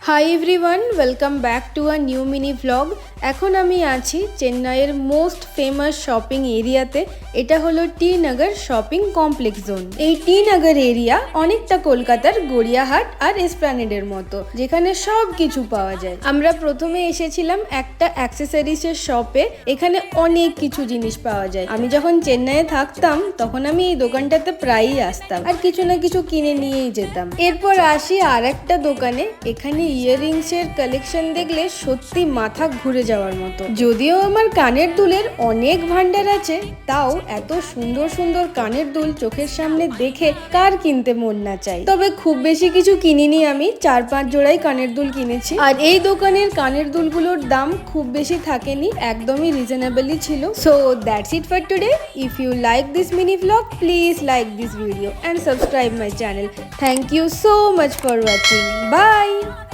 Hi everyone, welcome back to a new mini vlog. এখন আমি আছি চেন্নাইয়ের মোস্ট ফেমাস শপিং এরিয়াতে। এটা হলো টি নগর শপিং কমপ্লেক্স জোন। এই টি নগর এরিয়া অনেকটা কলকাতার গড়িয়াহাট আর এসপ্ল্যানেডের মতো, যেখানে সব কিছু পাওয়া যায়। আমরা প্রথমে এসেছিলাম একটা অ্যাক্সেসরিজের শপে। এখানে অনেক কিছু জিনিস পাওয়া যায়। আমি যখন চেন্নাইয়ে থাকতাম তখন আমি এই দোকানটাতে প্রায়ই আসতাম আর কিছু না কিছু কিনে নিয়েই যেতাম। এরপর আসি আর একটা দোকানে। এখানে ইয়াররিংস এর কালেকশন দেখলে সত্যি মাথা ঘুরে যাওয়ার মতো। যদিও আমার কানের দুলের অনেক ভান্ডার আছে, তাও এত সুন্দর সুন্দর কানের দুল চোখের সামনে দেখে কার কিনতে মন না চাই। তবে খুব বেশি কিছু কিনিনি, আমি 4-5 জোড়াই কানের দুল কিনেছি। আর এই দোকানের কানের দুলগুলোর দাম খুব বেশি থাকেনি, একদমই রিজনেবলই ছিল। So that's it for today. If you like this mini vlog, please like this video and subscribe my channel. Thank you so much for watching. Bye.